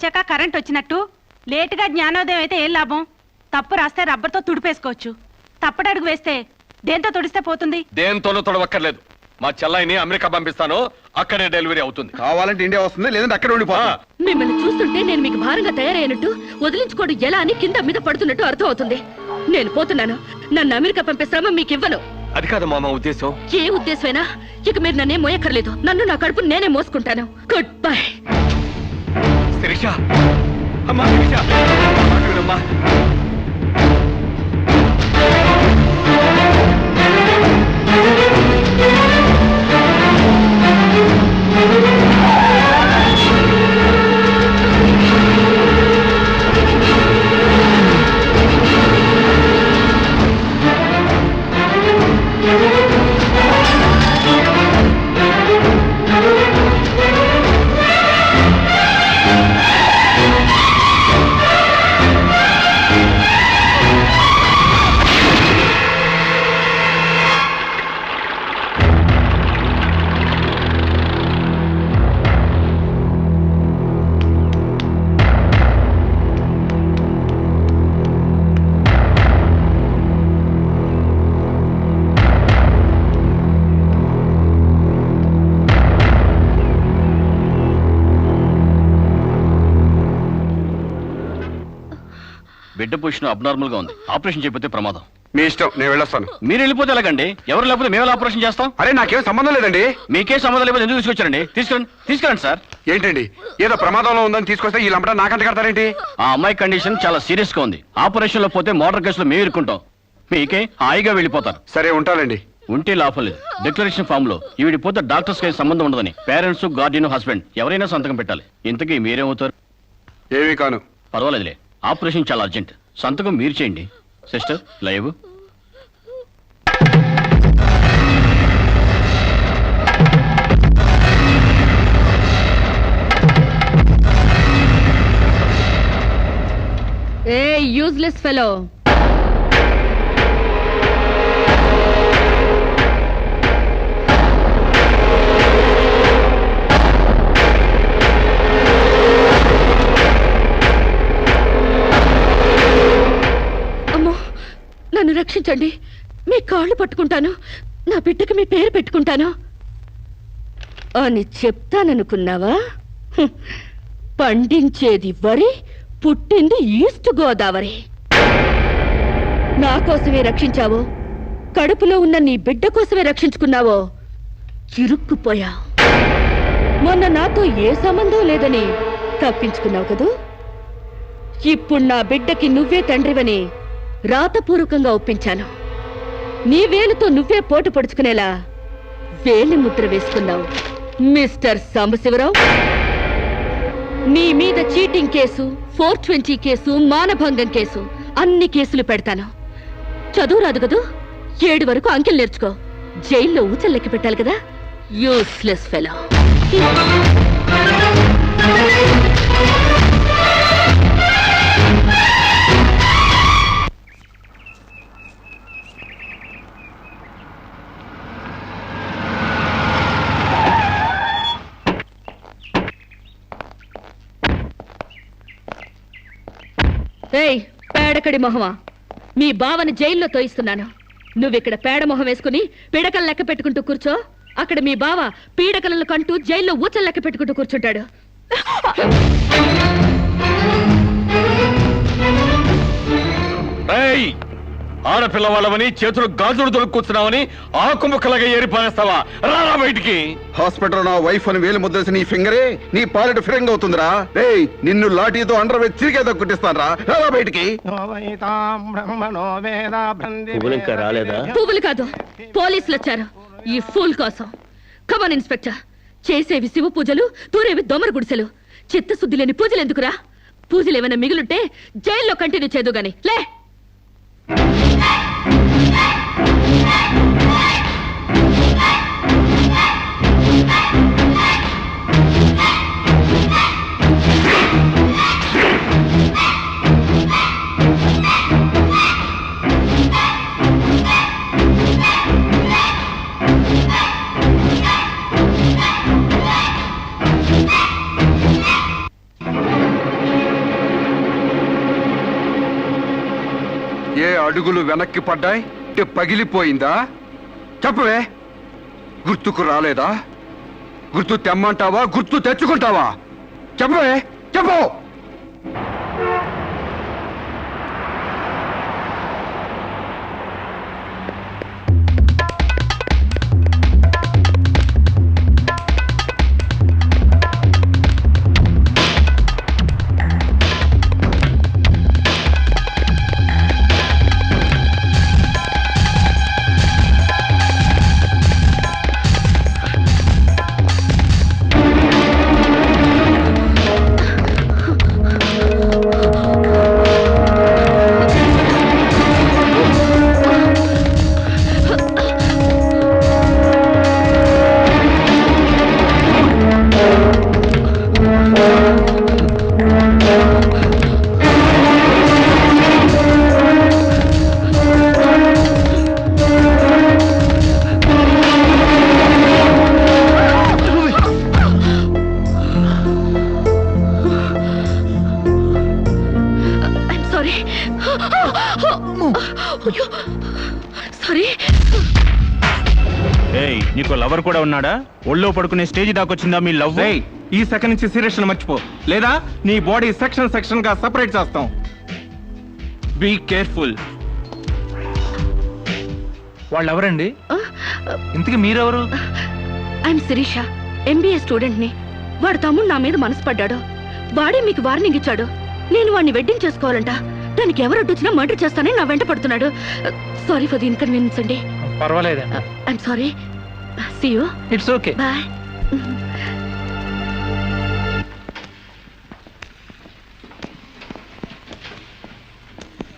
వచ్చాక కరెంట్ వచ్చినట్టు లేటుగా జ్ఞానోదయం అయితే ఏం లాభం? తప్పు రాస్తే రబ్బర్తో తుడిపేసుకోవచ్చు. తప్పటడుగు వేస్తే దేంతో తుడిస్తే పోతుంది? దేంతోనూ తొడవక్కర్లేదు. మా చెల్లాయిని అమెరికా పంపిస్తాను, అక్కడే డెలివరీ అవుతుంది. కావాలంటే ఇండియా వస్తుంది, లేదంటే అక్కడ ఉండిపోతా. మిమ్మల్ని చూస్తుంటే నేను మీకు భారంగా తయారైనట్టు, వదిలించుకోవడం ఎలా అని కింద మీద పడుతున్నట్టు అర్థం అవుతుంది. నేను పోతున్నాను. నన్ను అమెరికా పంపే శ్రమ మీకు ఇవ్వను. అది కాదు మా ఉద్దేశం. ఏ ఉద్దేశమైనా ఇక మీరు నన్నే మోయక్కర్లేదు. నన్ను నా కడుపు నేనే మోసుకుంటాను. Good bye. శిరీష, అమ్మా శిరీష, అమ్మా. బిడ్డ పొజిషన్ అబ్నార్మల్ గా ఉంది. ఆపరేషన్ చేయకపోతే ప్రమాదం. మీ ఇష్టం, నేను వెళ్ళొస్తాను. మీరు వెళ్ళిపోతే ఎలాగండి? ఎవరు లేకపోతే మేము ఆపరేషన్ చేస్తాం. అరే నాకేం సంబంధం లేదండి. మీకే సంబంధం లేకపోతే ఎందుకు తీసుకొచ్చారండి? తీసుకురండి సార్. ఏంటండి, ఏదో ప్రమాదంలో ఉందని తీసుకొస్తే ఈ లంపట నాకంట కడతారేంటి? ఆ అమ్మాయి కండిషన్ చాలా సీరియస్ గా ఉంది. ఆపరేషన్ లో పోతే మోటార్ కేసులో మేము ఇరుక్కుంటాం. మీకే హాయిగా వెళ్ళిపోతారు. సరే ఉంటానండి. ఉంటే లాభం లేదు. డిక్లరేషన్ ఫామ్ లో ఈవిడి పోతే డాక్టర్స్ కి సంబంధం ఉండదని పేరెంట్స్, గార్డియన్, హస్బెండ్ ఎవరైనా సంతకం పెట్టాలి. ఇంతకీ మీరేమవుతారు? ఏమీ కాను. పర్వాలేదులే, ఆపరేషన్ చాలా అర్జెంట్. సంతకం మీరు చేయండి. Sister live. ఏ యూజ్లెస్ ఫెలో, నన్ను రక్షించండి. మీ కాళ్ళు పట్టుకుంటాను. నా బిడ్డకి మీ పేరు పెట్టుకుంటాను అని చెప్తాననుకున్నావా? పండించేది వరి, పుట్టింది ఈస్ట్ గోదావరి. నా కోసమే రక్షించావో, కడుపులో ఉన్న నీ బిడ్డ కోసమే రక్షించుకున్నావో చిరుక్కుపోయా. మొన్న నాతో ఏ సంబంధం లేదని తప్పించుకున్నావు కదూ. ఇప్పుడు నా బిడ్డకి నువ్వే తండ్రివని రాతపూర్వకంగా ఒప్పించాను. నీ వేలుతో నువ్వే పోటు పొడుచుకునేలా వేలి ముద్ర వేసుకున్నావు మిస్టర్ సాంబశివరావు. నీ మీద చీటింగ్ కేసు, 420 కేసు, మానభంగం కేసు, అన్ని కేసులు పెడతాను. చదువు రాదు కదూ, 7 వరకు అంకెలు నేర్చుకో. జైల్లో ఊచల్లెక్కి పెట్టాలి కదా. Useless fellow. ఏయ్ పేడకడి మొహమా, మీ బావని జైల్లో తోయిస్తున్నాను. నువ్విక్కడ పేడ మొహం వేసుకుని పీడకలు లెక్క పెట్టుకుంటూ కూర్చో. అక్కడ మీ బావ పీడకలను కంటూ జైల్లో ఊచలు లెక్క పెట్టుకుంటూ కూర్చుంటాడు. ఆడపిల్లవాళ్ళమని చేతులు గాజులు దొరుకుతున్నావని ఆకుముక్కలాగా ఏరిపారేస్తావా? రారా బయటికి. హాస్పిటల్ నా వైఫ్ అని వేలు ముద్రేసి నీ ఫింగరే నీ పాలెట్ ఫిరంగ్ అవుతుందిరా. ఏయ్ నిన్ను లాఠీతో అండర్ వేసి చిరిగేదో కుట్టిస్తాను రా. రారా బయటికి. పువ్వులు కాదు, పోలీసులు వచ్చారు ఈ ఫూల్ కోసం. Come on inspector. చేసేవి శివ పూజలు, తూరేవి దొమర గుడిసెలు. చిత్తశుద్ధి లేని పూజలు ఎందుకురా? పూజలు ఏమైనా మిగులుంటే జైల్లో కంటిన్యూ చేదు గాని లే. ఏ అడుగులు వెనక్కి పడ్డాయి పగిలిపోయిందా? చెప్పవే, గుర్తుకు రాలేదా? గుర్తు తెమ్మంటావా, గుర్తు తెచ్చుకుంటావా? చెప్పవే, చెప్పు. Sorry sorry. ఏయ్, నీకు లవర్ కూడా ఉన్నాడా? ఒళ్ళో పడుకునే స్టేజ్ దాకొచ్చిందా మీ లవ్? ఈ సెకండ్ నుంచి సీరియస్ మర్చిపో, లేదా నీ బాడీ సెక్షన్ సెక్షన్ గా సెపరేట్ చేస్తాం. Be careful. వాళ్ళు ఎవరండి? ఇంతకీ మీరెవరు? ఐఎమ్ శిరీష, ఎంబీఏ స్టూడెంట్ ని. వాడు తమ్ముడు నా మీద మనసు పడ్డాడు. వాడే మీకు వార్నింగ్ ఇచ్చాడు. నేను వాడిని వెడ్డింగ్ చేసుకోవాలంట. దానికి ఎవరు అడ్డొచ్చినా మర్డర్ చేస్తానని నా వెంట పడుతున్నాడు. సారీ ఫర్ ది ఇన్కన్వీనియన్స్ అండి. పర్వాలేదండి. I'm sorry. See you. It's okay. Bye.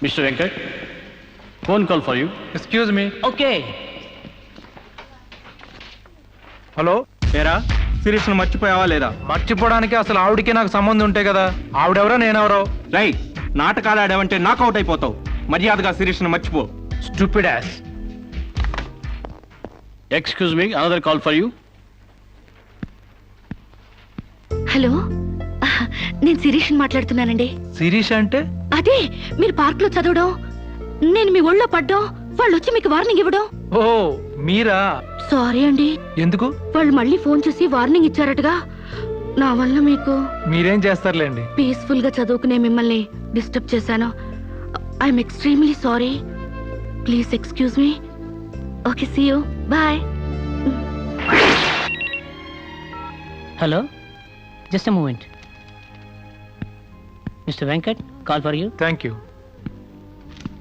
Mister Venkat, phone call for you. Excuse me. Okay. Hello, ఏరా సీరియస్ మర్చిపోయావా లేదా? మర్చిపోవడానికి అసలు ఆవిడకి నాకు సంబంధం ఉంటే కదా. ఆవిడెవరో నేనెవరో. రై, నాటకాలు ఆడావంటే నాకౌట్ అయిపోతావు. మర్యాదగా సీరియస్ మర్చిపో. Stupid ass. Excuse me, another call for you. Hello, నేను శిరీష్ మాట్లాడుతున్నానండి. శిరీష అంటే? అదే మీరు పార్క్ లో చదవడం, నేను మీ ఒళ్ళో పడ్డం, వాళ్ళు వచ్చి మీకు వార్నింగ్ ఇవ్వడం. ఓ మీరా? సారీ అండి. ఎందుకు? వాళ్ళు మళ్ళీ ఫోన్ చేసి వార్నింగ్ ఇచ్చారటగా. నా వల్ల మీకు. మీరేం చేస్తారులేండి. పీస్ఫుల్ గా చదువుకునే మిమ్మల్ని డిస్టర్బ్ చేశాను. I'm extremely sorry. Please excuse me. Okay, see you. Bye. Hello? Just a moment. Mr. Venkat, call for you. Thank you.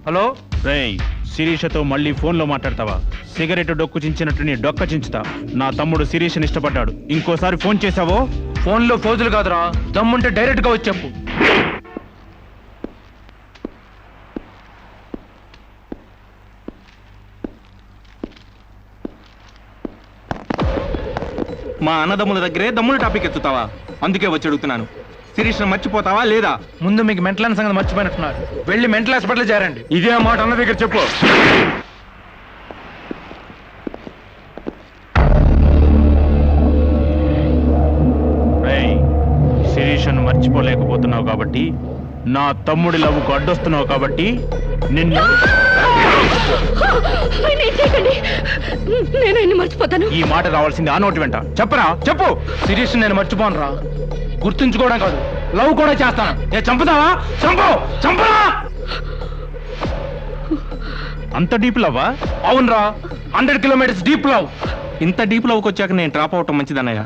Hello రేయ్, శిరీషతో మళ్ళీ ఫోన్లో మాట్లాడతావా? సిగరెట్ డొక్కు చించినట్టు నీ డొక్క చించుతా. నా తమ్ముడు శిరీషని ఇష్టపడ్డాడు. ఇంకోసారి ఫోన్ చేసావో ఫోన్లో ఫోజులు కాదురా, దమ్ముంటే డైరెక్ట్ గా వచ్చి చెప్పు. మా అన్నదమ్ముల దగ్గరే దమ్ముల టాపిక్ ఎత్తుతావా? అందుకే వచ్చి అడుగుతున్నాను, శిరీష్ మర్చిపోతావా లేదా? ముందు మీకు మెంటల్ సంగతి మర్చిపోయినట్టున్నారు. వెళ్ళి మెంటల్ హాస్పిటల్ చేరండి. ఇదే మాట అన్న దగ్గర చెప్పు. రేయ్, శిరీషను మర్చిపోలేకపోతున్నావు కాబట్టి, నా తమ్ముడి లవ్వుకు అడ్డొస్తున్నావు కాబట్టి నిన్ను. నేను ఆయన్ని మర్చిపోతాను. ఈ మాట రావాల్సింది ఆ నోటి వెంట. చెప్పరా, చెప్పు. శిరీష్ నేను మర్చిపోను రా. గుర్తుంచుకోవడం కాదు, లవ్ కూడా చేస్తాను. చంపుతావా? చంపు, చంపరా. అంత డీప్ లవ్వా? అవునరా, 100 కిలోమీటర్స్ డీప్ లవ్. ఇంత డీప్ లవ్కి వచ్చాక నేను డ్రాప్ అవటం మంచిదన్నయ్య.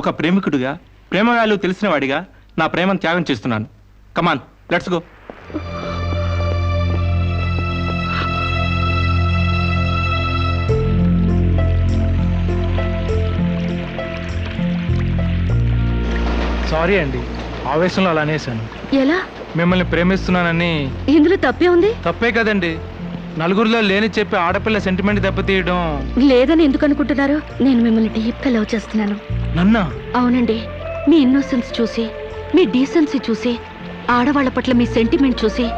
ఒక ప్రేమికుడిగా, ప్రేమ వాల్యూ తెలిసిన వాడిగా నా ప్రేమను త్యాగం చేస్తున్నాను. కమాన్, లెట్స్ గో. సారీ అండి, ఆవేశంలో అలా అనేశాను. ఎలా? మిమ్మల్ని ప్రేమిస్తున్నానని. ఇందులో తప్పే ఉంది? తప్పే కదండి. నలుగురిలో లేని చెప్పి ఆడపిల్ల సెంటిమెంట్ దెబ్బతీయడం. లేదని ఎందుకు అనుకుంటున్నారు? నేను మిమ్మల్ని డీప్ గా లవ్ చేస్తున్నాను. నన్నా? అవునండి. మీ ఇన్నోసెన్స్ చూసి, మీ డీసెన్సీ చూసి, ఆడవాళ్ల పట్ల మీ సెంటిమెంట్ చూసి,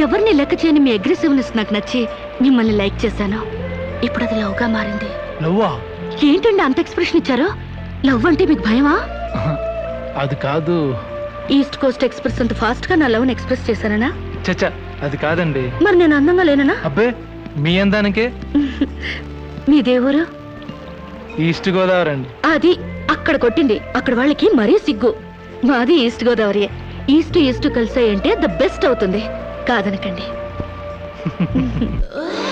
ఎవరిని లెక్క చేయని మీ అగ్రెసివ్నెస్ నాకు నచ్చి మిమ్మల్ని లైక్ చేశాను. ఇప్పుడు అది లవ్ గా మారింది. లవ్వా? ఏంటండి అంత ఎక్స్ప్రెషన్ ఇచ్చారు? లవ్ అంటే మీకు భయమా? అది కాదు. ఈస్ట్ కోస్ట్ ఎక్స్ప్రెస్ అంత ఫాస్ట్ గా నా లవ్ ని ఎక్స్ప్రెస్ చేశానా? చచ్చా, అది కాదండి. మరి నేను అందంగా లేనా? అబ్బే, మీ అందానికే. మీ దేవురు? ఈస్ట్ గోదావరి అండి. అది అక్కడ కొట్టింది. అక్కడ వాళ్ళకి మరీ సిగ్గు. మాది ఈస్ట్ గోదావరి. ఈస్ట్ కలిసాయంటే ద బెస్ట్ అవుతుంది. కాదనకండి.